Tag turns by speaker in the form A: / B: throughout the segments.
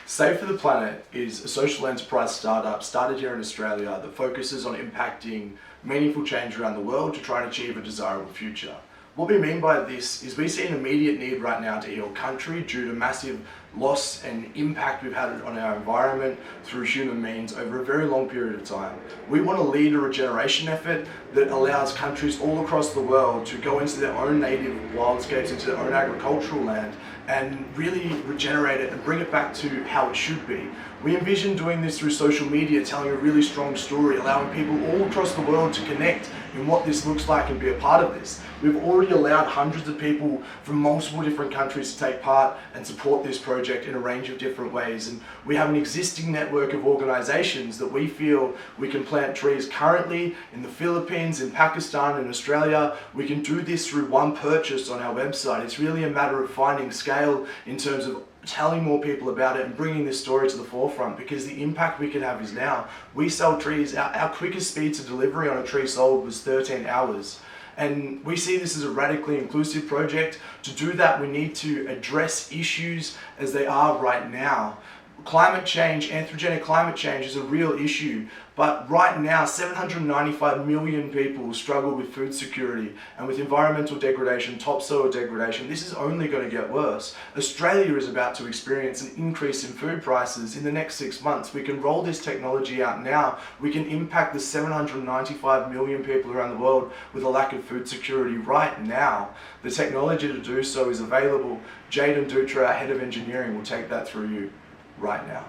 A: Save for the Planet is a social enterprise startup started here in Australia that focuses on impacting meaningful change around the world to try and achieve a desirable future. What we mean by this is we see an immediate need right now to heal country due to massive loss and impact we've had on our environment through human means over a very long period of time. We want to lead a regeneration effort that allows countries all across the world to go into their own native wildscapes, into their own agricultural land, and really regenerate it and bring it back to how it should be. We envision doing this through social media, telling a really strong story, allowing people all across the world to connect in what this looks like and be a part of this. We've already allowed hundreds of people from multiple different countries to take part and support this project in a range of different ways. And we have an existing network of organizations that we feel we can plant trees currently in the Philippines, in Pakistan, in Australia. We can do this through one purchase on our website. It's really a matter of finding scale in terms of telling more people about it and bringing this story to the forefront, because the impact we can have is now. We sell trees, our quickest speed to delivery on a tree sold was 13 hours. And we see this as a radically inclusive project. To do that, we need to address issues as they are right now. Climate change, anthropogenic climate change, is a real issue, but right now 795 million people struggle with food security and with environmental degradation, topsoil degradation. This is only going to get worse. Australia is about to experience an increase in food prices in the next 6 months. We can roll this technology out now. We can impact the 795 million people around the world with a lack of food security right now. The technology to do so is available. Jaden Dutra, our head of engineering, will take that through you right now.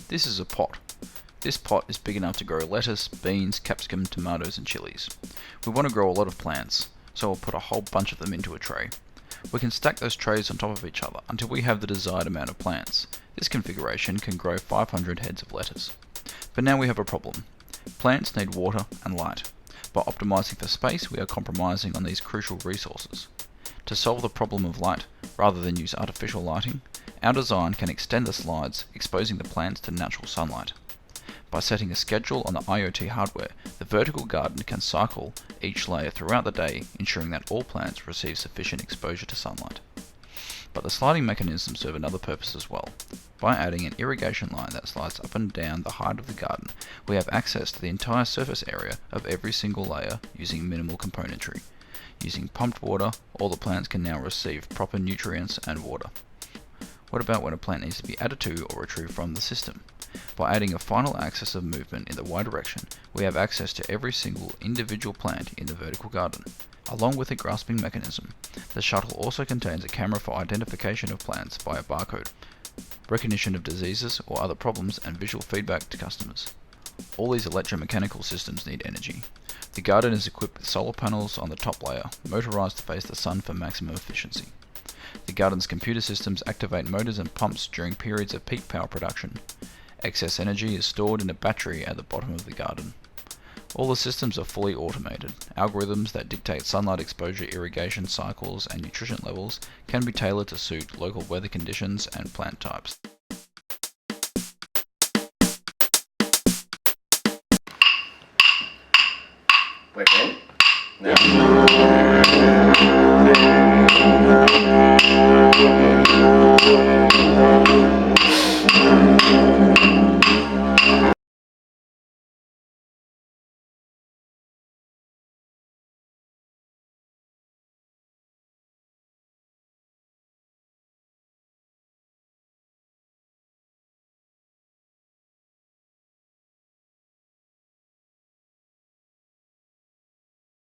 B: This is a pot. This pot is big enough to grow lettuce, beans, capsicum, tomatoes and chilies. We want to grow a lot of plants, so we'll put a whole bunch of them into a tray. We can stack those trays on top of each other until we have the desired amount of plants. This configuration can grow 500 heads of lettuce. But now we have a problem. Plants need water and light. By optimizing for space, we are compromising on these crucial resources. To solve the problem of light, rather than use artificial lighting, our design can extend the slides, exposing the plants to natural sunlight. By setting a schedule on the IoT hardware, the vertical garden can cycle each layer throughout the day, ensuring that all plants receive sufficient exposure to sunlight. But the sliding mechanisms serve another purpose as well. By adding an irrigation line that slides up and down the height of the garden, we have access to the entire surface area of every single layer using minimal componentry. Using pumped water, all the plants can now receive proper nutrients and water. What about when a plant needs to be added to or retrieved from the system? By adding a final axis of movement in the Y direction, we have access to every single individual plant in the vertical garden. Along with a grasping mechanism, the shuttle also contains a camera for identification of plants by a barcode, recognition of diseases or other problems, and visual feedback to customers. All these electromechanical systems need energy. The garden is equipped with solar panels on the top layer, motorized to face the sun for maximum efficiency. The garden's computer systems activate motors and pumps during periods of peak power production. Excess energy is stored in a battery at the bottom of the garden. All the systems are fully automated. Algorithms that dictate sunlight exposure, irrigation cycles, and nutrition levels can be tailored to suit local weather conditions and plant types.
C: Wait, now.